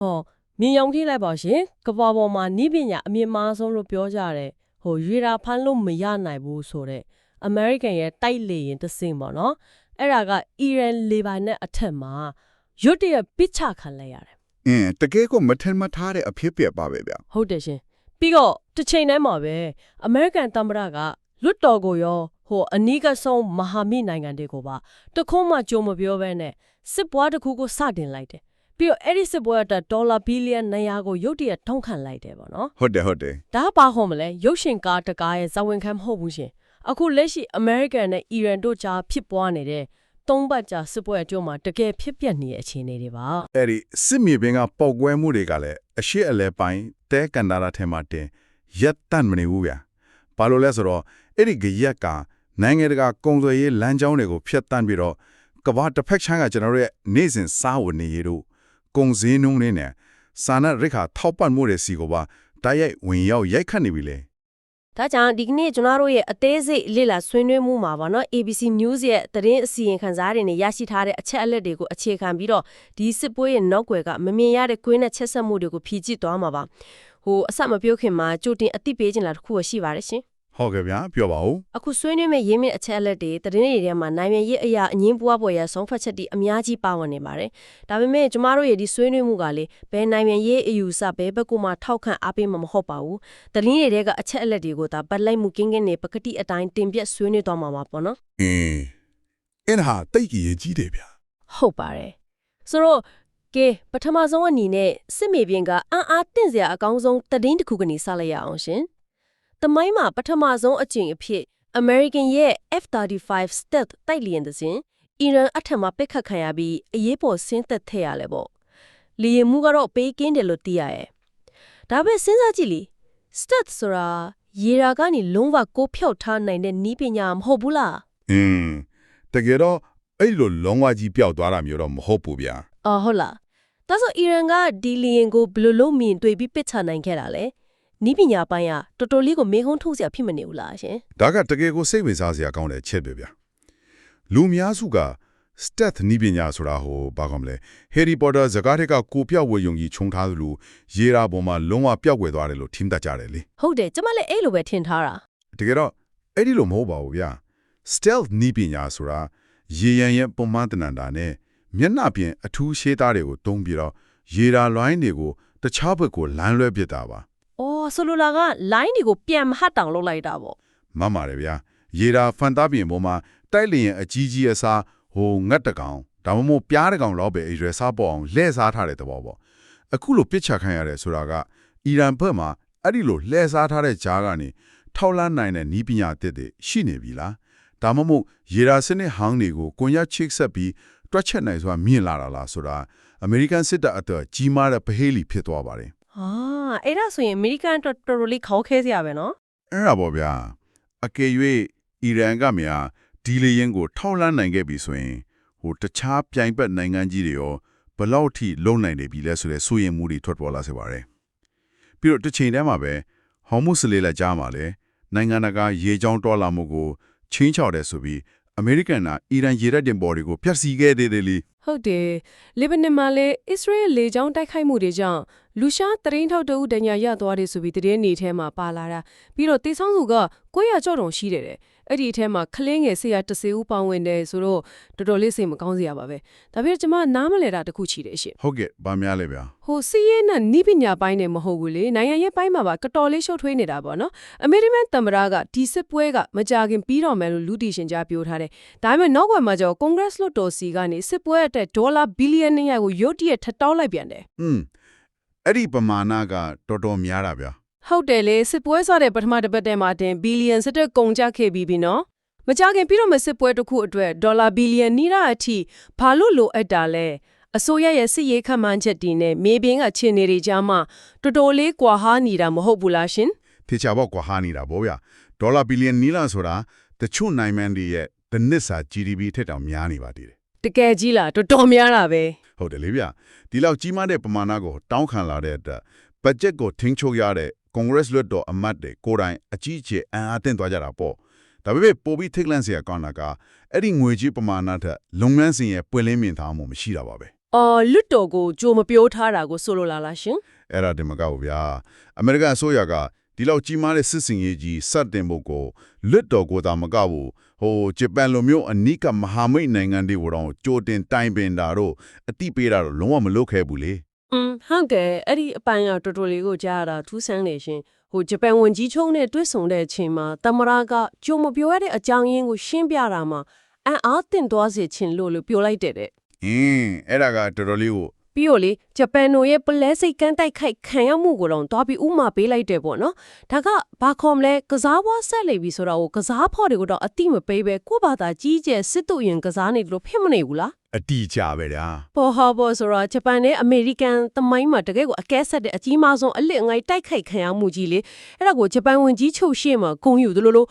ဟောမြင်ယုံကြည့်လိုက်ပါရှင်ကဘာပေါ်မှာနိပညာအမြင့်မားဆုံးလို့ပြောကြတယ်ဟိုရွေတာဖမ်းလို့မရနိုင်ဘူးဆိုတဲ့ American ရဲ့တိုက်လေရင်တစ်စင်းပေါ့နော်အဲ့ဒါက Iran လေပိုင်နဲ့အထက်မှာရွတ်တရပစ်ချခံလိုက်ရတယ်တကယ်ကိုမထင်မထားတဲ့အဖြစ်ပြပါပဲဗျဟုတ်တယ်ရှင်ပြီးတော့တစ်ချိန်တည်းမှာပဲ American သမ္မတကလွတ်တော်ကိုရောဟိုအနီးကဆုံးမဟာမိတ်နိုင်ငံတွေကိုပါတခုမှကြိုမပြောဘဲနဲ့စစ်ပွားတစ်ခုကိုစတင်လိုက်တယ်ပြီးတော့အဲ့ဒီစစ်ပွဲအတွက်ဒေါ်လာဘီလီယံ900ကိုရုတ်တရက်ထုံးခံလိုက်တယ်ပေါ့နော်ဟုတ်တယ်ဒါပါဟုတ်မလဲရုပ်ရှင်ကားတကားရဲ့ဇဝင်ခံမဟုတ်ဘူးရှင်အခုလက်ရှိ American နဲ့ Iran တို့ကြားဖြစ်ပွားနေတဲ့သုံးပတ်ကြာစစ်ပွဲအကျိုးမှာတကယ်ဖြစ်ပျက်နေတဲ့အခြေအနေတွေပါအဲ့ဒီစစ်မြေပြင်ကပောက်ကွဲမှုတွေကလည်းအရှိအလဲပိုင်းတဲကန်ဒါရာထဲမှာတင်ရက်တန့်မနေဘူးဗျဘာလို့လဲဆိုတော့အဲ့ဒီကြရက်ကနိုင်ငံတကာကုန်သွယ်ရေးလမ်းကြောင်းတွေကိုဖျက်ဆီးပြီးတော့ကမ္ဘာတစ်ဖက်ခြမ်းကကျွန်တော်တို့ရဲ့နေစဉ်စားဝတ်နေရေးတို့ကုန်စည်နှုန်းတွေနဲ့စာနာရိက္ခာထောက်ပံ့မှုတွေစီကိုပါတိုက်ရိုက်ဝင်ရောက်ရိုက်ခတ်နေပြီလေဒါကြောင့်ဒီကနေ့ကျွန်တော်တို့ရဲ့အသေးစိတ်လေ့လာဆွေးနွေးမှုမှာပေါ့နော် ABC News ရဲ့သတင်းအစီရင်ခံစာတွေနဲ့ရရှိထားတဲ့အချက်အလက်တွေကိုအခြေခံပြီးတော့ဒီစစ်ပွဲရဲ့နောက်ွယ်ကမမြင်ရတဲ့ကွင်းနဲ့ချက်ဆက်မှုတွေကိုဖြည့်ကြည့်သွားမှာပါဟိုအစမပြောခင်မှာကြိုတင်အသိပေးခြင်းလားတစ်ခုရှိပါတယ်ရှင်ဟုတ်ကဲ့ဗျာပြောပါဦးအခုဆွေးနွေးမယ့်ရင်းမြစ်အချက်အလက်တွေသတင်းတွေထဲမှာနိုင်မြန်ရေးအရာအငင်းပွားပွဲရဆုံးဖတ်ချက်တွေအများကြီးပါဝင်နေပါတယ်ဒါပေမဲ့ကျမတို့ရဲ့ဒီဆွေးနွေးမှုကလေဘယ်နိုင်မြန်ရေးအယူဆဘဲဘက်ကမှထောက်ခံအားပေးမှာမဟုတ်ပါဘူးသတင်းတွေထဲကအချက်အလက်တွေကိုဒါပတ်လိုက်မှုကင်းကင်းနဲ့ပကတိအတိုင်းတင်ပြဆွေးနွေးသွားမှာပါပေါ့နော်အဲ့ဒါတိတ်ကြီးတယ်ဗျာဟုတ်ပါတယ်ဆိုတော့ကဲပထမဆုံးအနေနဲ့စစ်မြေပြင်ကအံ့အားသင့်စရာအကောင်းဆုံးသတင်းတစ်ခုကနေစလိုက်ရအောင်ရှင်တမိုင်းမှာပထမဆုံးအကြိမ်အဖြစ် American ရဲ့ F-35 Stealth တိုက်လေယာဉ်တစ်စင်း Iran အထက်မှာပစ်ခတ်ခံရပြီးအရေးပေါ်ဆင်းသက်ထည့်ရလဲပေါ့လေယာဉ်မှုကတော့ပေးကင်းတယ်လို့သိရရဲ့ဒါပဲစဉ်းစားကြည့်လေ Stealth ဆိုတာရေရာကနေလုံးဝကိုဖြောက်ထားနိုင်တဲ့နီးပညာမဟုတ်ဘူးလားတကယ်တော့အဲ့လိုလုံးဝကြီးပျောက်သွားတာမျိုးတော့မဟုတ်ဘူးဗျာဟုတ်လားဒါဆို Iran ကဒီလေယာဉ်ကိုဘယ်လိုလုပ်မြင်တွေ့ပြီးပစ်ချနိုင်ခဲ့တာလဲနီးပညာပိုင်းကတော်တော်လေးကိုမေးခွန်းထုတ်စရာဖြစ်မနေဘူးလားရှင်ဒါကတကယ်ကိုစိတ်ဝင်စားစရာကောင်းတဲ့ချက်ပဲဗျာလူများစုက Stealth နီးပညာဆိုတာဟိုဘာကောင်မလဲ Harry Potter ဇာတ်ကားတွေကကိုပြောက်ဝေယုံကြီးခြုံထားသလိုရေရာပေါ်မှာလုံးဝပျောက်ကွယ်သွားတယ်လို့ထင်တတ်ကြတယ်လေဟုတ်တယ်ကျမလည်းအဲ့လိုပဲထင်ထားတာတကယ်တော့အဲ့ဒီလိုမဟုတ်ပါဘူးဗျာ Stealth နီးပညာဆိုတာရေရန်ရဲ့ပုံမှန်တဏ္ဍာနဲ့မျက်နှာပြင်အထူးရှေးသားတွေကိုတုံးပြီးတော့ရေရာလိုင်းတွေကိုတခြားဘက်ကိုလမ်းလွှဲပစ်တာပါဆိုလိုလာက line တွေကိုပြန်မဟတ်တောင်လုပ်လိုက်တာပေါ့မှန်ပါတယ်ဗျာရေရာဖန်သားပြင်ပေါ်မှာတိုက်လျင်အကြီးကြီးအစားဟိုငတ်တကောင်ဒါမှမဟုတ်ပြားတကောင်လောက်ပဲရွယ်စားပေါ်အောင်လှည့်စားထားတဲ့သဘောပေါ့အခုလိုပစ်ချခံရတယ်ဆိုတာကအီရန်ဘက်မှာအဲ့ဒီလိုလှည့်စားထားတဲ့ကြားကနေထောက်လန်းနိုင်တဲ့နီးပညာအသစ်တွေရှိနေပြီလားဒါမှမဟုတ်ရေရာစနစ်ဟောင်းတွေကိုကွန်ရက်ချိတ်ဆက်ပြီးတွက်ချက်နိုင်စွာမြင်လာတာလားဆိုတာအမေရိကန်စစ်တပ်အတွက်ကြီးမားတဲ့ပဟေးလီဖြစ်သွားပါတယ်အဲ့ဒါဆိုရင်အမေရိကန်တော်တော်လေးခေါင်းခဲစရာပဲနော်အဲ့ဒါပေါ့ဗျာအကယ်၍အီရန်ကများဒီလေရင်ကိုထောက်လန်းနိုင်ခဲ့ပြီဆိုရင်ဟိုတခြားပြိုင်ဘက်နိုင်ငံကြီးတွေရောဘယ်လောက်ထိလုံနိုင်နေပြီလဲဆိုတဲ့စိုးရိမ်မှုတွေထွက်ပေါ်လာစေပါတယ်ပြီးတော့တစ်ချိန်တည်းမှာပဲဟော်မုစလေးလက်ကြားမှာလည်းနိုင်ငံတကာရေကြောင်းတော်လာမှုကိုချင်းချောက်တယ်ဆိုပြီးအမေရိကန်ကအီရန်ရေတပ်တင်ပေါ်တွေကိုဖျက်ဆီးခဲ့သေးတယ်လေဟုတ်တယ်လီဘနန်မှာလည်းအစ္စရေးလေကြောင်းတိုက်ခိုက်မှုတွေကြောင့်လူရှားတရင်ထောက်တအုပ်ဒဏ်ရာရသွားတယ်ဆိုပြီးတည်င်းနေထဲမှာပါလာတာပြီးတော့တေဆောင်စုက900ကျော်တုံရှိတယ်အဲ့ဒီအထဲမှာခလင်းငယ်110ဦးပေါင်းဝင်တယ်ဆိုတော့တော်တော်လေးစိတ်မကောင်းစရာပါပဲဒါပေမဲ့ကျွန်မနားမလဲတာတခုချီတယ်ရှင့်ဟုတ်ကဲ့ဗာများလဲဗျာဟိုစီးရဲနဲ့နီးပညာပိုင်းနဲ့မဟုတ်ဘူးလေနိုင်ငံရေးပိုင်းမှာပါကတော်လေးရှုပ်ထွေးနေတာပေါ့နော်အမေရိကန်သမ္မတကဒီစစ်ပွဲကမကြခင်ပြီးတော့မယ်လို့လူတီရှင်ကြားပြောထားတယ်ဒါပေမဲ့နောက်ွယ်မှာကျတော့ကွန်ဂရက်လွှတ်တော်စီကနေစစ်ပွဲအတွက်ဒေါ်လာဘီလီယံ200ကိုရုတ်တရက်ထပ်တောင်းလိုက်ပြန်တယ်အဲ့ဒီပမာဏကတော်တော်များတာဗျာဟုတ်တယ်လေစစ်ပွဲစတဲ့ပထမတစ်ပတ်တည်းမှာတင်ဘီလီယံစစ်တပ်ကုန်ကျခဲ့ပြီးနော်မကြခင်ပြီးတော့မစစ်ပွဲတစ်ခုအတွက်ဒေါ်လာဘီလီယံနီးတာအထိဘာလို့လိုအပ်တာလဲအစိုးရရဲ့စစ်ရေးခန့်မှန်းချက်တွေနဲ့မြေပြင်ကခြေနေတွေကြားမှာတော်တော်လေးကွာဟနေတာမဟုတ်ဘူးလားရှင်ထေချာပေါ့ကွာဟနေတာဗောဗျာဒေါ်လာဘီလီယံနီးလာဆိုတာတချို့နိုင်ငံတွေရဲ့တစ်နှစ်စာ GDP ထက်တောင်များနေပါသေးတယ်တကယ်ကြီးလားတော်တော်များတာပဲဟုတ်တယ်လေဗျဒီလောက်ကြီးမားတဲ့ပမာဏကိုတောင်းခံလာတဲ့အတွက်ဘတ်ဂျက်ကိုထိန်းချုပ်ရတဲ့ကွန်ဂရက်လွှတ်တော်အမတ်တွေကိုယ်တိုင်အကြီးအကျယ်အံ့အားသင့်သွားကြတာပေါ့ဒါပေမဲ့ပိုပြီးထိတ်လန့်စရာကောင်းတာကအဲ့ဒီငွေကြီးပမာဏထက်လုပ်ငန်းစဉ်ရဲ့ပွင့်လင်းမြင်သာမှုမရှိတာပါပဲ လွတ်တော်ကိုကြိုမပြောထားတာကိုဆိုလိုလားရှင် အဲ့ဒါတင်မကောက်ဘူးဗျာအမေရိကန်အစိုးရကဒီလောက်ကြီးမားတဲ့စစ်စင်ရေးကြီးစတင်ဖို့ကိုလွတ်တော်ကိုသာမကောက်ဘူးဂျပန်လိုမျိုးအနိကမဟာမိတ်နိုင်ငံတွေကိုတော့ကြိုတင်တိုင်ပင်တာတော့အတိပေးတာတော့လုံးဝမလုပ်ခဲ့ဘူးလေဟုတ်တယ်အဲ့ဒီအပိုင်းကတော်တော်လေးကိုကြားရတာထူးဆန်းနေရှင်ဂျပန်ဝန်ကြီးချုပ်နဲ့တွေ့ဆုံတဲ့အချိန်မှာတမရာကကြိုမပြောရတဲ့အကြောင်းရင်းကိုရှင်းပြတာမှာအားတင်သွားစေချင်လို့ပြောလိုက်တဲ့အဲ့ဒါကတော်တော်လေးကိုပြီးတော့လေဂျပန်တို့ရဲ့ပလဲစိတ်ကန်းတိုက်ခိုက်ခံရမှုကိုတော့တွားပြီးဥမာပေးလိုက်တယ်ပေါ့နော်ဒါကဘာခေါ်မလဲကစားပွားဆက်လေပြီဆိုတော့ကစားဖို့တွေကိုတော့အတိမပေးပဲကိုယ့်ဘာသာကြီးကျယ်စစ်တူရင်ကစားနေလို့ဖြစ်မနေဘူးလားအတိကျပဲဒါပေါ်ဆိုတော့ဂျပန်နဲ့အမေရိကန်သမိုင်းမှာတကယ်ကိုအကဲဆက်တဲ့အကြီးမားဆုံးအလစ်အငိုက်တိုက်ခိုက်ခံရမှုကြီးလေအဲ့ဒါကိုဂျပန်ဝန်ကြီးချုပ်ရှေ့မှာဂုဏ်ယူသလိ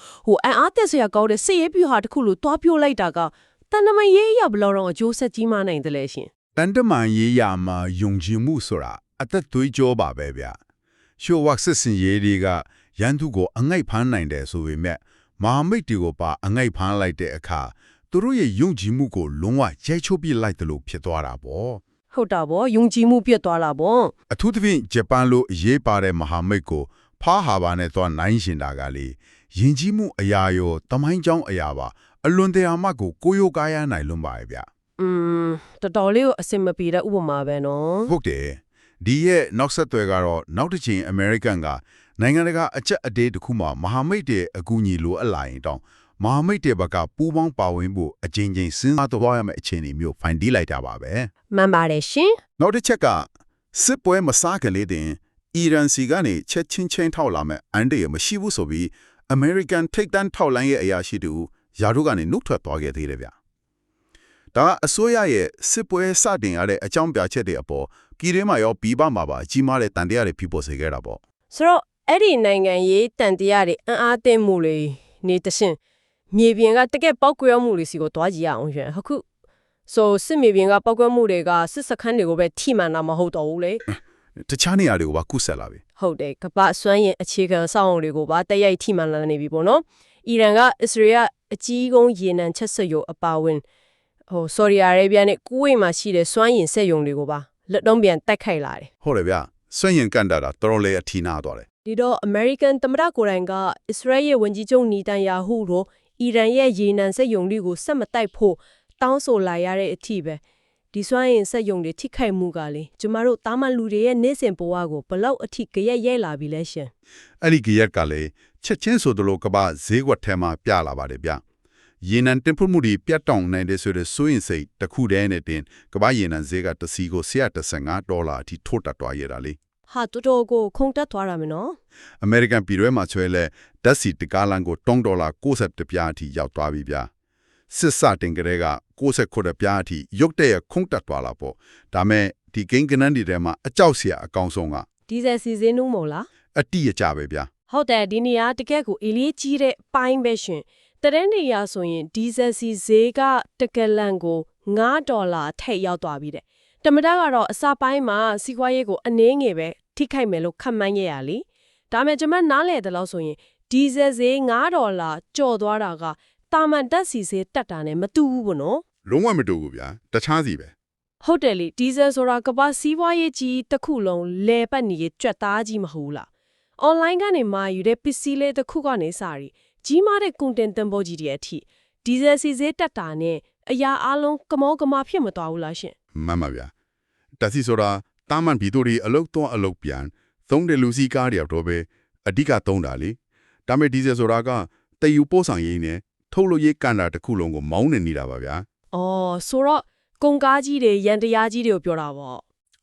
ုအားတက်စရာကောင်းတဲ့စစ်ရေးပြဟာတစ်ခုလို့တွားပြလိုက်တာကတန်တမရေးရဘလို့တော့အကျိုးဆက်ကြီးမားနိုင်တယ်လေရှင်တန်တမန်ရေးရမှာယုံကြည်မှုဆိုတာအသက်သွေးကြောပါပဲဗျရှိုးဝက်စစ်စင်ရေးတွေကရန်သူကိုအငိုက်ဖမ်းနိုင်တယ်ဆိုပေမဲ့မဟာမိတ်တွေကိုပါအငိုက်ဖမ်းလိုက်တဲ့အခါသူတို့ရဲ့ယုံကြည်မှုကိုလုံးဝရိုက်ချိုးပြလိုက်တယ်လို့ဖြစ်သွားတာပေါ့ဟုတ်တာပေါ့ယုံကြည်မှုပြတ်သွားတာပေါ့အထူးသဖြင့်ဂျပန်လိုအရေးပါတဲ့မဟာမိတ်ကိုဖားဟာပါနဲ့သွားနိုင်ရှင်တာကလေယဉ်ကျေးမှုအရာရောတမိုင်းကြောင်းအရာပါအလွန်တရာမှကိုရိုးကားရနိုင်လွန်းပါရဲ့ဗျတော်တော်လေးကိုအစင်မပြေတဲ့ဥပမာပဲနော်ဟုတ်တယ်ဒီရဲ့နောက်ဆက်တွဲကတော့နောက်တစ်ချိန်အမေရိကန်ကနိုင်ငံတကာအချက်အသေးတစ်ခုမှာမဟာမိတ်တွေအကူအညီလိုအပ်လာရင်တောင်မဟာမိတ်တွေဘက်ကပူးပေါင်းပါဝင်ဖို့အချိန်ချင်းစဉ်းစားသွားရမယ့်အခြေအနေမျိုးဖိုင်တီးလိုက်တာပါပဲမှန်ပါတယ်ရှင်နောက်တစ်ချက်ကစစ်ပွဲမစားခင်လေးတင်အီရန်စီကနေချက်ချင်းထောက်လာမဲ့အန်ဒီရမရှိဘူးဆိုပြီးအမေရိကန်ထိပ်တန်းထောက်လိုင်းရဲ့အရာရှိတူယာတို့ကနေနှုတ်ထွက်သွားခဲ့သေးတယ်ဗျဒါအစိုးရရဲ့စစ်ပွဲစတင်ရတဲ့အကြောင်းပြချက်တွေအပေါ်ပြည်တွင်းမှာရောပြည်ပမှာပါအကြီးမားတဲ့တန်တရားတွေဖြစ်ပေါ်စေခဲ့တာပေါ့ဆိုတော့အဲ့ဒီနိုင်ငံရေးတန်တရားတွေအားသိမှုတွေနေတရှင်မြေပြင်ကတကယ်ပောက်ကွဲမှုတွေစီကိုတွားကြည့်ရအောင်ရှင်အခုဆိုစစ်မြေပြင်ကပောက်ကွဲမှုတွေကစစ်စခန်းတွေကိုပဲထိမှန်တာမဟုတ်တော့ဘူးလေတခြားနေရာတွေကိုပါကုဆက်လာပြီဟုတ်တယ်ကပ္ပစွမ်းရင်အခြေခံစောင့်တွေကိုပါတရိုက်ထိမှန်လာနေပြီပေါ့နော်အီရန်ကအစ္စရေးကအကြီးကုန်ရေနံချက်ဆွရုပ်အပါဝင်ဆော်ဒီအာရေဗျနဲ့ကူဝိတ်မှာရှိတဲ့စွမ်းရင်စက်ရုံတွေကိုပါလက်တော့ပြန်တိုက်ခိုက်လာတယ်ဟုတ်တယ်ဗျစွမ်းရင်ကန်တာတော်တော်လေးအထီးနာသွားတယ်ဒီတော့ American သမ္မတကိုယ်တိုင်ကအစ္စရေးရဲ့ဝန်ကြီးချုပ်နီတန်ယာဟုတို့အီရန်ရဲ့ရေနံစက်ရုံတွေကိုဆက်မတိုက်ဖို့တောင်းဆိုလာရတဲ့အထိပဲဒီစွမ်းရင်စက်ရုံတွေထိခိုက်မှုကလေကျမတို့တာမန်လူတွေရဲ့နေ့စဉ်ဘဝကိုဘလောက်အထိကြရက်ရိုက်လာပြီလဲရှင်အဲ့ဒီကြရက်ကလေချက်ချင်းဆိုသလိုကမ္ဘာဈေးကွက်ထဲမှာပြလာပါတယ်ဗျရေနံတင်ပို့မှုတွေပြတ်တောက်နိုင်တဲ့ဆိုတဲ့စိုးရင်စိတ်တစ်ခုတည်းနဲ့တင်ကမ္ဘာရေနံဈေးကတစ်စီကို$115အထိထိုးတက်သွားရတာလေဟာတော်ကိုခုန်တက်သွားတာမနော်အမေရိကန်ပြည်တွဲမှာချွဲလဲဓာတ်စီတကားလန်ကို$90ပြားအထိရောက်သွားပြီဗျာစစ်စတင်ကြတဲ့က69ပြားအထိရုတ်တရက်ခုန်တက်သွားလာပေါ့ဒါမဲ့ဒီကိန်းကနန်းဒီထဲမှာအကြောက်စရာအကောင်ဆုံးကဒီဇယ်စီစင်းနူးမို့လားအတိအကျပဲဗျာဟုတ်တယ်ဒီနေရာတကက်ကိုအေးလေးကြီးတဲ့ပိုင်းပဲရှင်တရင်နေရဆိုရင်ဒီဇယ်စီဈေးကတကယ်လန်ကို$9ထိပ်ရောက်သွားပြီတဲ့တမတာကတော့အစပိုင်းမှာစီးပွားရေးကိုအနည်းငယ်ပဲထိခိုက်မယ်လို့ခန့်မှန်းရရလေဒါမဲ့ကျွန်မနားလဲတယ်လို့ဆိုရင်ဒီဇယ်ဈေး$9ကျော်သွားတာကတာမန်တက်စီဈေးတက်တာနဲ့မတူဘူးပေါ့နော်လုံးဝမတူဘူးဗျာတခြားစီပဲဟုတ်တယ်လေဒီဇယ်ဆိုတာကမ္ဘာစီးပွားရေးကြီးတစ်ခုလုံးလဲပတ်နေကြွက်သားကြီးမဟုတ်လားအွန်လိုင်းကနေမှာယူတဲ့ပစ္စည်းလေးတစ်ခုကနေစရီကြီးမားတဲ့ကုန်တင်တင်ပို့ကြီးတွေအထိဒီဇယ်စီဈေးတက်တာနဲ့အရာအလုံးကမောကမာဖြစ်မသွားဘူးလားရှင်မှန်ပါဗျာတက်စီဆိုတာတာမန်ပြည်သူတွေအလုတ်တော့အလုတ်ပြန်သုံးတယ်လူစီကားတွေတော့ပဲအဓိကသုံးတာလေဒါမဲ့ဒီဇယ်ဆိုတာကတည်ယူပို့ဆောင်ရေးနဲ့ထုတ်လို့ရေးကန်တာတစ်ခုလုံးကိုမောင်းနေနေတာပါဗျာဆိုတော့ကုန်ကားကြီးတွေရန်တရားကြီးတွေကိုပြောတာပေါ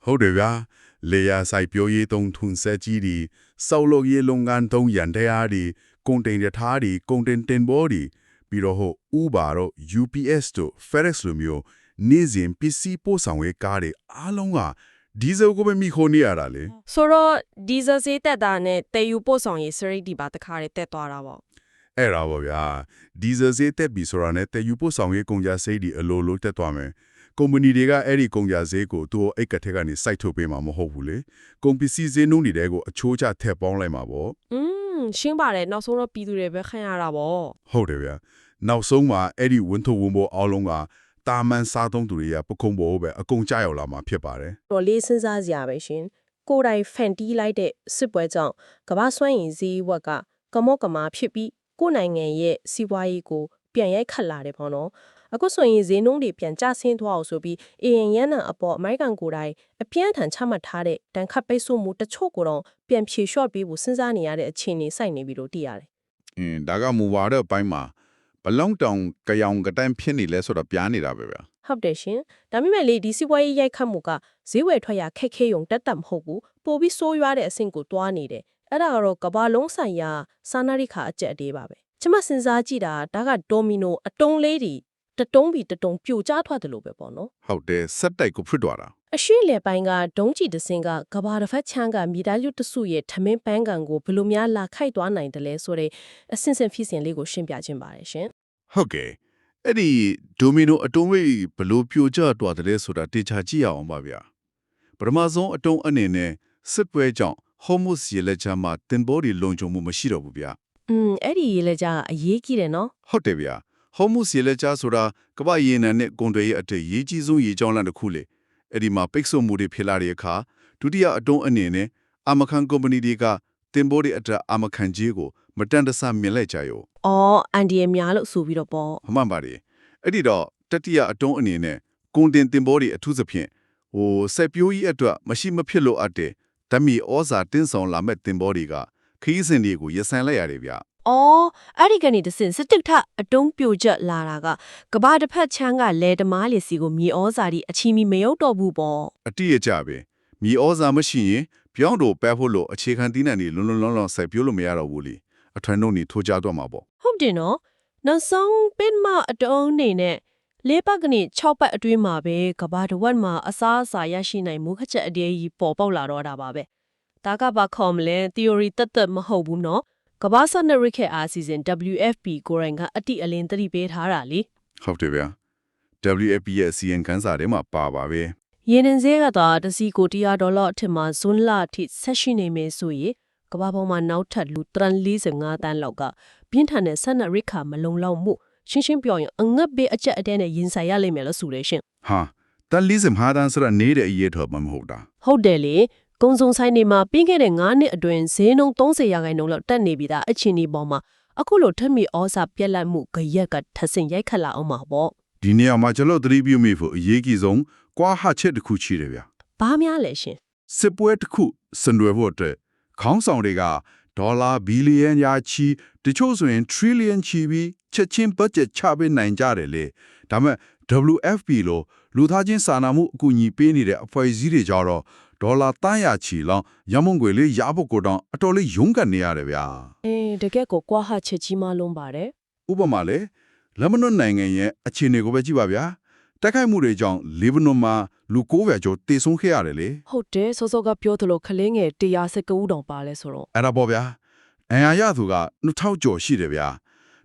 ့ဟုတ်တယ်ဗျာလေယာစိုက်ပျိုးရေးသုံးထွန်းဆက်ကြီးတွေစောက်လုပ်ရေးလုပ်ငန်းသုံးရန်တရားတွေကုန်တင်ရထားတွေကုန်တင်တင်ဘောတွေပြီးတော့Uber တို့ UPS တို့ FedEx လိုမျိုးနေ့စဉ်ပစ္စည်းပို့ဆောင်ရေးကားတွေအားလုံးကဒီဇယ်ကိုပဲမိခိုးနေရတာလေဆိုတော့ဒီဇယ်ဈေးတက်တာနဲ့တည်ယူပို့ဆောင်ရေးစရိတ်ဒီပါတခါတည်းတက်သွားတာပေါ့အဲ့ဒါပေါ့ဗျာဒီဇယ်ဈေးတက်ပြီဆိုတာနဲ့တည်ယူပို့ဆောင်ရေးကုန်ကြစိတ်ဒီအလိုလိုတက်သွားမယ်ကုမ္ပဏီတွေကအဲ့ဒီကုန်ကြဈေးကိုသူ့အိတ်ကထက်ကနေစိုက်ထုတ်ပေးမှာမဟုတ်ဘူးလေကုန်ပစ္စည်းဈေးနှုန်းတွေကိုအချိုးချထည့်ပေါင်းလိုက်မှာပေါ့ရှင်းပါတယ်နောက်ဆုံးတော့ပြည်သူတွေပဲခံရတာပေါ့ဟုတ်တယ်ဗျာနောက်ဆုံးမှာအဲ့ဒီဝန်ထုတ်ဝန်ပိုးအားလုံးက တာမန်စားသုံးသူတွေကပခုံးပေါ်ပဲအကုန်ကြောက်ရောက်လာမှာဖြစ်ပါတယ် တော့လေးစဉ်းစားစရာပဲရှင်ကိုယ်တိုင်ဖန်တီးလိုက်တဲ့စစ်ပွဲကြောင့်ကမ္ဘာစွမ်းရည်ဈေးဝက်ကကမော့ကမာဖြစ်ပြီးကိုယ်နိုင်ငံရဲ့စီးပွားရေးကိုပြန်ရိုက်ခတ်လာတယ်ပေါ့နော်အခုဆိုရင်ဈေးနှုန်းတွေပြန်ကျဆင်းသွားအောင်ဆိုပြီးအရင်ရန်နာအပေါ်အမေရိကန်ကိုယ်တိုင်အပြင်းထန်ချမှတ်ထားတဲ့တန်ခတ်ပိတ်ဆို့မှုတချို့ကိုတော့ပြန်ဖြေလျှော့ပေးဖို့စဉ်းစားနေရတဲ့အခြေအနေစိုက်နေပြီလို့သိရတယ် ဒါကမူဝါဒအပိုင်းမှာဘလောင်တောင်ကြောင်ကတိုင်ဖြစ်နေလဲဆိုတော့ပြားနေတာပဲဗျာ ဟုတ်တယ်ရှင်ဒါပေမဲ့လေဒီစီးပွားရေးရိုက်ခတ်မှုကဈေးဝယ်ထွက်ရခက်ခဲရုံတက်တက်မဟုတ်ဘူးပိုပြီးဆိုးရွားတဲ့အဆင့်ကိုတွားနေတယ်အဲ့ဒါကတော့ကမ္ဘာလုံးဆိုင်ရာစာနာရိခါအကျက်အသေးပါပဲကျွန်မစဉ်းစားကြည့်တာဒါကဒိုမီနိုအတုံးလေးတွေတတုံးပြီးတတုံးပြိုကျထွက်တယ်လို့ပဲပေါ့နော် ဟုတ်တယ်ဆက်တိုက်ကိုဖြစ်သွားတာ အရှိလေပိုင်းကဒုံးကြည့်တစင်းကကဘာတစ်ဖက်ချမ်းကမိသားစုတစုရဲ့ထမင်းပန်းကန်ကိုဘယ်လိုများလာခိုက်သွားနိုင်တယ်လဲဆိုတဲ့အစင်စင်ဖြစ်စဉ်လေးကိုရှင်းပြခြင်းပါတယ်ရှင် ဟုတ်ကဲ့အဲ့ဒီဒိုမီနိုအတုံးဝေးဘလို့ပြိုကျသွားတယ်ဆိုတာတေချာကြည့်ရအောင်ပါဗျာပထမဆုံးအတုံးအနေနဲ့စစ်ပွဲကြောင့်ဟော်မုစ်ရေလက်ချမ်းမှာတင်ပေါ်ဒီလုံခြုံမှုမရှိတော့ဘူးဗျာ အဲ့ဒီရေလက်ကြားအရေးကြီးတယ်နော် ဟုတ်တယ်ဗျာဟော်မုစ်ရေလက်ချမ်းဆိုတာကမ္ဘာရေနံနဲ့ကုန်တွေရဲ့အထက်ရေးကြီးဆုံးရေကြောင်းလမ်းတစ်ခုလေအဲ့ဒီမှာပိတ်ဆို့မှုတွေဖြစ်လာတဲ့အခါဒုတိယအတုံးအနေနဲ့အာမခံကုမ္ပဏီတွေကတင်ပေါ်ဒီအထက်အာမခံကြီးကိုမတန်တဆမြင်လိုက်ကြရော အော်အန်ဒီရများလို့ဆိုပြီးတော့ပေါ့ မှန်ပါတယ်အဲ့ဒီတော့တတိယအတုံးအနေနဲ့ကုန်တင်တင်ပေါ်ဒီအထူးသဖြင့်စက်ပြိုးကြီးအတွက်မရှိမဖြစ်လို့အပ်တဲ့ဓမီဩဇာတင်းဆောင်လာမဲ့တင်ပေါ်တွေကခီးစင်တွေကိုရဆိုင်လိုက်ရတယ်ဗျာ အော်အဲ့ဒီကနေတစင်စတစ်ထအတုံးပြိုကျလာတာကကဘာတစ်ဖက်ချမ်းကလဲဓမားလီစီကိုမြေဩဇာဒီအချီမီမရောက်တော့ဘူးပေါ့ အတိအကျပဲမြေဩဇာမရှိရင်ပြောင်းတော့ပဲဖို့လို့အခြေခံတီးနှံတွေလွန်လွန်ဆက်ပြိုးလို့မရတော့ဘူးလေအထွန်းတို့နေထိုးကြတော့မှာပေါ့ ဟုတ်တယ်နော်နောက်ဆုံးပင်မအတုံးနေနဲ့လေးပတ်ကနေ6ပတ်အတွင်းမှာပဲကဘာတစ်ဝက်မှာအစားအစာရရှိနိုင်မှုခက်ချက်အသေးကြီးပေါ်ပေါက်လာတော့တာပါပဲဒါကဘာခေါ်မလဲ theory တက်မဟုတ်ဘူးနော်ကဘာစနရစ်ခဲ့အားစီစဉ် WFP ကိုရိုင်းကအတိအလင်းသတိပေးထားတာလေ ဟုတ်တယ်ဗျာ WFP ရဲ့စီယန်ခန်းစာထဲမှာပါပါပဲ ရေနံဈေးကတော့တစ်စီကို$100အထက်မှာဇွန်လအထိဆက်ရှိနေမယ်ဆိုရင်ကမ္ဘာပေါ်မှာနောက်ထပ်လူ345တန်းလောက်ကပြင်းထန်တဲ့ဆက်နက်ရိခါမလုံလောက်မှုရှင်းပြောရင်အငတ်ဘေးအကျက်အတဲနဲ့ရင်ဆိုင်ရလိမ့်မယ်လို့ဆိုရရှင် ဟာတန်45တန်းဆိုတာနေတဲ့အရေးတော်မှမဟုတ်တာ ဟုတ်တယ်လေကုံစုံဆိုင်တွေမှာပြီးခဲ့တဲ့9နှစ်အတွင်းဈေးနှုန်း30%လောက်တက်နေပြီသားအချင်းဒီပေါ်မှာအခုလိုထက်မီဩစာပြက်လက်မှုကြရက်ကထဆင်ရိုက်ခတ်လာအောင်မှာပေါ့ ဒီနေရာမှာကျွန်တော်သတိပြုမိဖို့အရေးကြီးဆုံးကွာဟချက်တစ်ခုရှိတယ်ဗျာ ဘာများလဲရှင် စစ်ပွဲတစ်ခုဆင်နွှဲဖို့အတွက်ခေါင်းဆောင်တွေကဒေါ်လာဘီလီယံရာချီတချို့ဆိုရင်ထရီလီယံချီပြီးချက်ချင်းဘတ်ဂျက်ချပေးနိုင်ကြတယ်လေဒါမဲ့ WFP လို့လူသားချင်းစာနာမှုအကူအညီပေးနေတဲ့အဖွဲ့အစည်းတွေကြတော့ဒေါ်လာတန်းရာချီလောက်ရမုံငွေလေးရဖို့ကိုတော့အတော်လေးရုန်းကန်နေရတယ်ဗျာ တကယ်ကိုကွာဟချက်ကြီးမှလုံးပါတယ် ဥပမာလေလက်မနွန်နိုင်ငံရဲ့အခြေအနေကိုပဲကြည့်ပါဗျာတိုက်ခိုက်မှုတွေကြောင့်လီဘနွန်မှာလူ900ကျော်တေဆုံးခဲ့ရတယ်လေ ဟုတ်တယ်စောစောကပြောသလိုခလင်းငယ်119ဦးတောင်ပါလဲဆိုတော့ အဲ့ဒါပေါ့ဗျာအင်အားရသူက2000ကျော်ရှိတယ်ဗျာ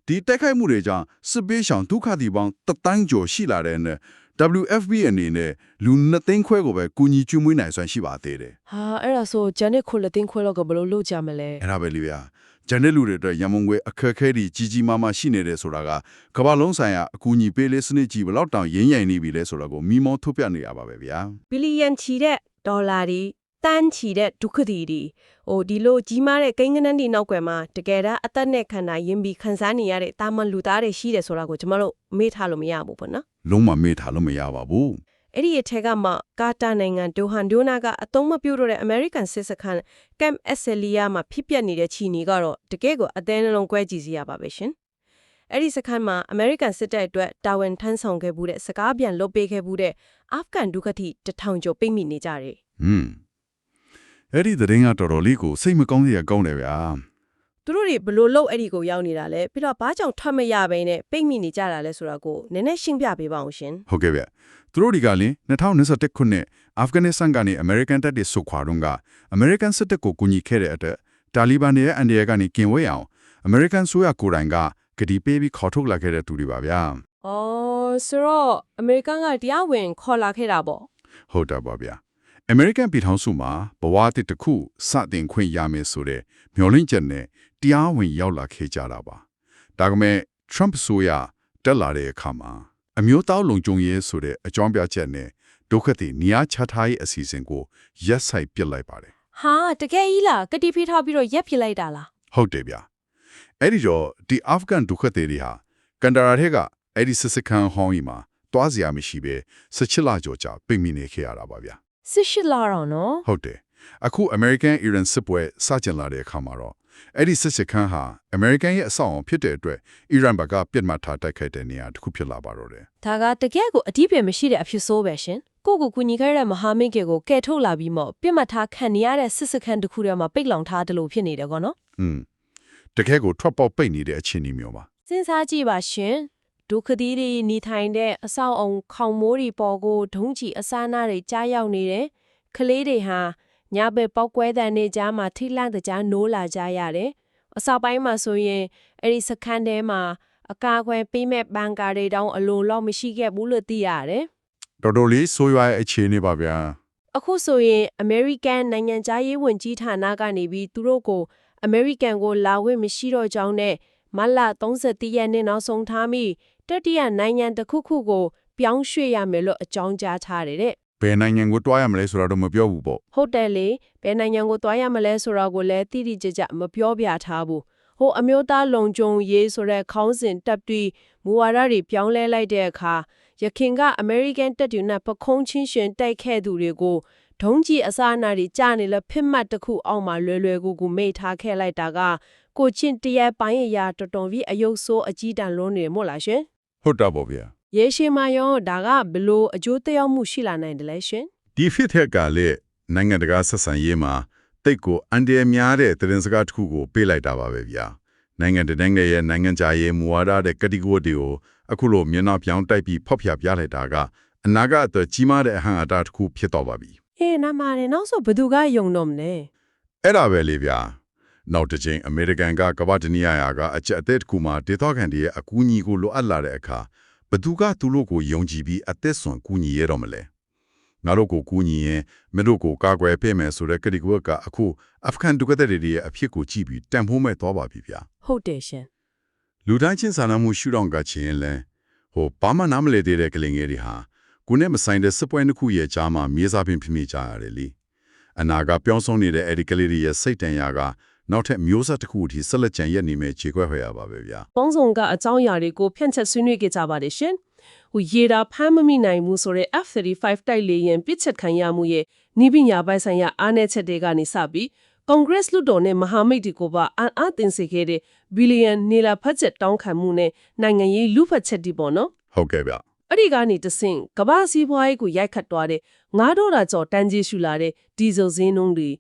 ဒီတိုက်ခိုက်မှုတွေကြောင့်စစ်ပေးရှောင်ဒုက္ခသည်ပေါင်း1000ကျော်ရှိလာတဲ့နဲ့ WFP အနေနဲ့လူ2သိန်းခွဲကိုပဲကူညီကျွေးမွေးနိုင်စွမ်းရှိပါသေးတယ် ဟာအဲ့ဒါဆိုဂျန်နစ်ခုလက်သိန်းခွဲတော့ကဘယ်လိုလုပ်ကြမလဲ အဲ့ဒါပဲလေဗျာဂျန်တဲ့လူတွေအတွက်ရမုံငွေအခက်အခဲတွေကြီးကြီးမားမားရှိနေတယ်ဆိုတာကကမ္ဘာလုံးဆိုင်ရာအကူအညီပေးလေးစနစ်ကြီးဘယ်လောက်တောင်ရင်းရိုင်နေပြီလဲဆိုတာကိုမိမောထုတ်ပြနေရပါပဲဗျာ ဘီလီယံချီတဲ့ဒေါ်လာတွေတန်းချီတဲ့ဒုက္ခသည်တွေဒီလိုကြီးမားတဲ့ကိန်းဂဏန်းတွေနောက်ကွယ်မှာတကယ်တမ်းအသက်နဲ့ခန္ဓာယဉ်ပြီးခန်းစားနေရတဲ့တာမန်လူသားတွေရှိတယ်ဆိုတာကိုကျမတို့မေ့ထားလို့မရဘူးပေါ့နော် လုံးဝမေ့ထားလို့မရပါဘူး အဲ့ဒီအထက်ကမှကာတာနိုင်ငံဒိုဟန်ဒိုနာကအသုံးမပြုတော့တဲ့ American စစ်စခန်း Camp Estelia မှာဖြစ်ပျက်နေတဲ့ချီနီကတော့တကယ်ကိုအသေးနှလုံးကွဲကြည့်စီရပါပဲရှင်အဲ့ဒီစခန်းမှာ American စစ်တပ်အတွက်တာဝန်ထမ်းဆောင်ခဲ့မှုတဲ့စကားပြန်လုပ်ပေးခဲ့မှုတဲ့အာဖဂန်ဒုက္ခသည်1000ကျော်ပိတ်မိနေကြတယ် အဲ့ဒီသတင်းကတော်တော်လေးကိုစိတ်မကောင်းစရာကောင်းတယ်ဗျာ သူတို့တွေဘလို့လို့အဲ့ဒီကိုရောက်နေတာလဲပြီးတော့ဘာကြောင့်ထွက်မရဘဲနဲ့ပိတ်မိနေကြတာလဲဆိုတာကိုနည်းနည်းရှင်းပြပေးပါအောင်ရှင် ဟုတ်ကဲ့ဗျသူတို့ဒီကလည်း2021ခုနှစ်အာဖဂန်နစ္စတန်ကနေအမေရိကန်တပ်တွေဆုတ်ခွာတော့ကအမေရိကန်စစ်တပ်ကိုကူညီခဲ့တဲ့အတွက်တာလီဘန်တွေရဲ့အန်ဒီယာကနေကင်ဝေးအောင်အမေရိကန်ဆိုရကိုယ်တိုင်ကဂတိပေးပြီးခေါ်ထုတ်လာခဲ့တဲ့သူတွေပါဗျာ အော်ဆိုတော့အမေရိကန်ကတရားဝင်ခေါ်လာခဲ့တာပေါ့ ဟုတ်တာပါဗျာအမေရိကန်ပြည်ထောင်စုမှာဘဝတစ်တစ်ခုစတင်ခွင့်ရမယ်ဆိုတဲ့မျှော်လင့်ချက်နဲ့တရားဝင်ရောက်လာခဲ့ကြတာပါဒါကမဲ့ Trump ဆိုရတက်လာတဲ့အခါမှာ အမျိုးသားလုံခြုံရေးဆိုတဲ့အကြောင်းပြချက်နဲ့ဒုက္ခသည်နေရာချထားရေးအစီအစဉ်ကိုရက်ဆိုင်ပစ်လိုက်ပါတယ် ဟာတကယ်ကြီးလားကတိဖိထားပြီးတော့ရက်ပြလိုက်တာလား ဟုတ်တယ်ဗျအဲ့ဒီတော့ဒီအာဖဂန်ဒုက္ခသည်တွေဟာကန်ဒါရာထဲကအဲ့ဒီစစ်စခန်းဟောင်းကြီးမှာတွားစရာမရှိပဲ16လကျော်ကြာပြိမိနေခဲ့ရတာပါဗျာ 18လတော့နော် ဟုတ်တယ်အခု American Iran စစ်ပွဲစတင်လာတဲ့အခါမှာတော့အဲ့ဒီစစ်စခန်းဟာ American ရဲ့အဆောက်အအုံဖြစ်တဲ့အတွက် Iran ဘက်ကပြစ်မှတ်ထားတိုက်ခိုက်တဲ့နေရာတစ်ခုဖြစ်လာပါတော့တယ် ဒါကတကယ်ကိုအတိပယ်မရှိတဲ့အဖြစ်ဆိုးပဲရှင်ကိုကူညီခဲ့တဲ့မဟာမိတ်ကိုကဲထုတ်လာပြီးမှပြစ်မှတ်ထားခံနေရတဲ့စစ်စခန်းတစ်ခုထဲမှာပိတ်လောင်ထားတယ်လို့ဖြစ်နေတယ်ကောနော် တကယ်ကိုထွက်ပေါက်ပိတ်နေတဲ့အခြေအနေမျိုးပါ စဉ်းစားကြည့်ပါရှင်ဒုက္ခသည်တွေနေထိုင်တဲ့အဆောက်အုံခေါင်မိုးတွေပေါ်ကိုဒုံးချီအစားနာတွေကြားရောက်နေတယ်ကလေးတွေဟာညဘက်ပောက်ကွဲတဲ့နေကြားမှာထိလန့်တကြားနိုးလာကြရတယ်အဆောက်ပိုင်းမှာဆိုရင်အဲ့ဒီစခန်းထဲမှာအကာအကွယ်ပေးမဲ့ဘန်ကာတွေတောင်အလိုလောက်မရှိခဲ့ဘူးလို့သိရတယ် တော်တော်လေးဆိုးရွားတဲ့အခြေအနေပါဗျာ အခုဆိုရင် American နိုင်ငံသားရေးဝန်ကြီးဌာနကနေပြီးသူတို့ကို American ကိုလာဝင့်မရှိတော့ကြောင်းနဲ့မလ31ရက်နေ့နောက်ဆုံးထားပြီးတတိယနိုင်ငံတစ်ခုခုကိုပြောင်းရွှေ့ရမယ်လို့အကြောင်းကြားထားတယ်တဲ့ ဘယ်နိုင်ငံကိုတွားရမလဲဆိုတာတော့မပြောဘူးပေါ့ ဟုတ်တယ်လေဘယ်နိုင်ငံကိုသွားရမလဲဆိုတာကိုလည်းတိတိကျကျမပြောပြထားဘူးဟိုအမျိုးသားလုံခြုံရေးဆိုတဲ့ခေါင်းစဉ်တပ်ပြီးမူဝါဒတွေပြောင်းလဲလိုက်တဲ့အခါရခင်က American တပ်တွေနဲ့ပခုံးချင်းရှင်တိုက်ခဲ့သူတွေကိုဒုံးကြီးအစားအနာတွေကြားနေလဲဖစ်မှတ်တစ်ခုအောက်မှာလွယ်ကူမေ့ထားခဲ့လိုက်တာကကိုချင်းတရက်ပိုင်းအရာတော်တော်ပြီးအယုတ်ဆိုးအကြီးတန်းလုံးနေမို့လားရှင် ဟုတ်တာပေါ့ဗျာ ရေရှည်မှာရောဒါကဘလို့အကျိုးသက်ရောက်မှုရှိလာနိုင်တယ်လဲရှင် ဒီဖြစ်တဲ့ကလည်းနိုင်ငံတကာဆက်ဆံရေးမှာတိတ်ကိုအန်ဒီအများတဲ့သတင်းစကားတစ်ခုကိုပေးလိုက်တာပါပဲဗျာနိုင်ငံတကာရဲ့နိုင်ငံခြားရေးမူဝါဒတဲ့ကတိကဝတ်တွေကိုအခုလိုမျက်နှာပြောင်းတိုက်ပြီးဖောက်ပြပြလိုက်တာကအနာဂတ်အတွက်ကြီးမားတဲ့အဟန့်အတားတစ်ခုဖြစ်တော့ပါပြီ အေးနားမာတယ်နောက်ဆိုဘယ်သူကယုံတော့မလဲ အဲ့ဒါပဲလေဗျာနောက်တစ်ချိန်အမေရိကန်ကကမ္ဘာတနည်းအားကအချက်အသက်တစ်ခုမှာဒေသခံတွေရဲ့အကူအညီကိုလိုအပ်လာတဲ့အခါဘသူကသူတို့ကိုယုံကြည်ပြီးအသက်ဆွမ်းကူညီရတော့မလဲငါတို့ကိုကူညီရင်မင်းတို့ကိုကာကွယ်ပေးမယ်ဆိုတဲ့ကတိကဝတ်ကအခုအာဖဂန်ဒုက္ခသည်တွေရဲ့အဖြစ်ကိုကြည့်ပြီးတန်ဖိုးမဲ့သွားပါပြီဗျာ ဟုတ်တယ်ရှင် လူတိုင်းချင်းစာနာမှုရှုထောင့်ကချင်းလဲဘာမှနားမလည်သေးတဲ့ကလေးငယ်တွေဟာကိုနဲ့မဆိုင်တဲ့စစ်ပွဲတစ်ခုရဲ့ကြားမှာမြေစာပင်ဖြစ်မိကြရတယ်လေအနာကပြောင်းဆုံးနေတဲ့အဲ့ဒီကလေးတွေရဲ့စိတ်တန်ရာကနောက်ထပ်မျိုးဆက်တစ်ခုအထိဆက်လက်ကြံရက်နေမဲ့ခြေခွက်ခွဲရပါပဲဗျာ ပေါင်းစုံကအကြောင်းအရာတွေကိုဖြန့်ချက်ဆွေးနွေးကြကြပါတယ်ရှင်ဟိုရေတာဖမ်းမမိနိုင်ဘူးဆိုတဲ့ F-35 တိုက်လေယာဉ်ပစ်ချက်ခံရမှုရဲ့နိပညာပိုင်းဆိုင်ရာအားနည်းချက်တွေကနေစပြီး Congress လွှတ်တော်နဲ့မဟာမိတ်တွေကိုပါအံ့အားသင့်စေခဲ့တဲ့ဘီလီယံနေလာဖက်ချက်တောင်းခံမှုနဲ့နိုင်ငံရေးလူဖက်ချက်တွေပေါ့နော် ဟုတ်ကဲ့ဗျ အဲ့ဒီကနေတဆင့်ကမ္ဘာစီးပွားရေးကိုရိုက်ခတ်သွားတဲ့$9ကျော်တန်းကြီးရှူလာတဲ့ဒီဇယ်ဈေးနှုန်းတွေ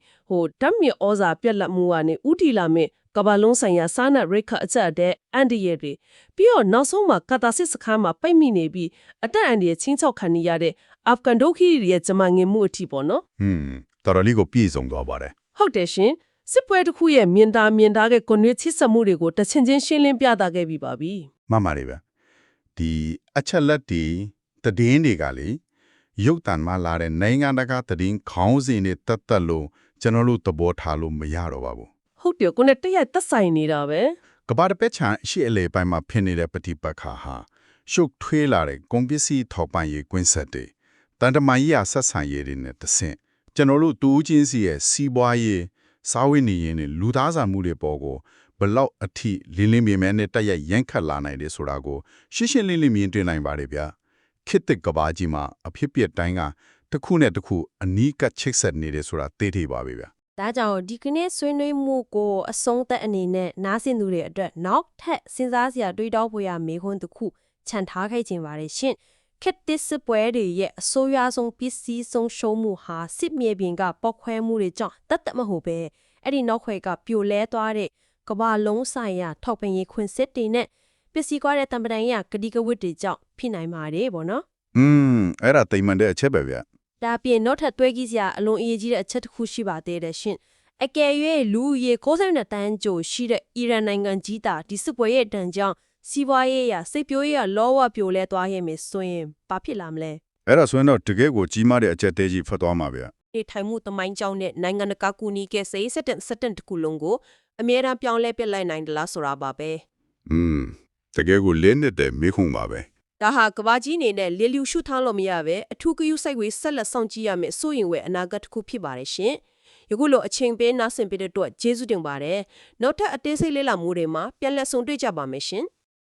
ဓာတ်မြေဩဇာပြက်လက်မှုကနေဥတီလာမဲ့ကမ္ဘာလုံးဆိုင်ရာစားနပ်ရိက္ခအကျပ်တဲ့အန်ဒီရဲတွေပြီးတော့နောက်ဆုံးမှာကာတာစစ်စခန်းမှာပိတ်မိနေပြီးအတက်အန်ဒီရဲ့ချင်းချောက်ခံနေရတဲ့အာဖဂန်ဒုက္ခီရဲ့ဂျမငင်မှုအထိပေါ့နော် တော်တော်လေးကိုပြည့်စုံသွားပါတယ် ဟုတ်တယ်ရှင်စစ်ပွဲတစ်ခုရဲ့မြင်တာတဲ့ကွန်ရက်ချစ်စမှုတွေကိုတချင်ချင်းရှင်းလင်းပြသခဲ့ပြီးပါပြီ မှန်ပါတယ်ဗျဒီအချက်လက်တွေသတင်းတွေကလေရုပ်တံမှာလာတဲ့နိုင်ငံတကာသတင်းခေါင်းစဉ်တွေတက်တက်လို့ကျွန်တော်တို့သဘောထားလို့မရတော့ပါဘူး ဟုတ်တယ်ကိုနဲ့တရက်သက်ဆိုင်နေတာပဲ ကမ္ဘာတစ်ပတ်ချန်ရှေ့အလေပိုင်းမှာဖြစ်နေတဲ့ပဋိပက္ခဟာရှုပ်ထွေးလာတဲ့ကုန်ပစ္စည်းထောက်ပံ့ရေးကွင်းဆက်တွေတန်တမာရေးဆက်ဆံရေးတွေနဲ့တဆင့်ကျွန်တော်တို့တူးချင်းစီရဲ့စီးပွားရေးစားဝတ်နေရေးနဲ့လူသားစာမှုတွေပေါ်ကိုဘလောက်အထိလင်းလင်းမြင်မြင်နဲ့တက်ရိုက်ရန်ခတ်လာနိုင်တယ်ဆိုတာကိုရှင်းရှင်းလင်းလင်းမြင်တွေ့နိုင်ပါတယ်ဗျာခေတ်သစ်ကမ္ဘာကြီးမှာအဖြစ်ပြက်တိုင်းကတစ်ခုနဲ့တစ်ခုအနီးကပ်ချိတ်ဆက်နေတယ်ဆိုတာသိထိပါပဲဗျာ ဒါကြောင့်ဒီကနေ့ဆွေးနွေးမှုကိုအဆုံးသက်အနေနဲ့နားဆင်သူတွေအတွက်နောက်ထပ်စဉ်းစားစရာတွေးတောဖွယ်ရာမေးခွန်းတစ်ခုခြံထားခဲ့ခြင်းပါတယ်ရှင်ခက်တစ်စပွဲတွေရဲ့အဆိုးရွားဆုံးပစ္စည်းဆုံးရှုံးမှုဟာစစ်မြေပြင်ကပောက်ခွဲမှုတွေကြောင့်တတ်တတ်မဟုတ်ပဲအဲ့ဒီနောက်ခွဲကပြိုလဲသွားတဲ့ကမ္ဘာလုံးဆိုင်ရာထောက်ပံ့ရေးခွင့်စစ်တွေနဲ့ပစ္စည်းကွာတဲ့တံပဒံရကတိကဝတ်တွေကြောင့်ဖြစ်နိုင်ပါတယ်ဗောနော် အဲ့ဒါတိမ်မှန်တဲ့အချက်ပဲဗျာ ဒါပြင်နောက်ထပ်တွဲကြည့်စရာအလွန်အရေးကြီးတဲ့အချက်တစ်ခုရှိပါသေးတယ်ရှင်အကယ်၍လူရေ62တန်းကျော်ရှိတဲ့အီရန်နိုင်ငံကြီးတာဒီစစ်ပွဲရဲ့တန်ကြောင့်စီးပွားရေးရစိတ်ပြိုးရေးရလောဝပြိုလဲသွားရမယ်ဆိုရင်ဘာဖြစ်လာမလဲ အဲ့ဒါဆိုရင်တော့တကယ်ကိုကြီးမားတဲ့အချက်သေးကြီးဖတ်သွားမှာဗျာ ဒီထိုင်မှုတမိုင်းကြောင့်နဲ့နိုင်ငံတကာကူညီကစိတ်စက်တစ်ခုလုံးကိုအမြဲတမ်းပြောင်းလဲပြစ်လိုက်နိုင်တယ်လားဆိုတာပါပဲ တကယ်ကိုလင်းနေတဲ့မိခုံပါပဲ ဒါဟာကဘာကြီးနေနဲ့လေလျူရှုထားလို့မရပဲအထူးဂရုစိုက်ဝေးဆက်လက်ဆောင်ကြည့်ရမယ်စိုးရင်ဝယ်အနာဂတ်တစ်ခုဖြစ်ပါတယ်ရှင်ယခုလိုအချိန်ပေးနားဆင်ပေးတဲ့အတွက်ကျေးဇူးတင်ပါတယ်နောက်ထပ်အသေးစိတ်လေ့လာမှုတွေမှာပြန်လည်ဆုံတွေ့ကြပါမယ်ရှင်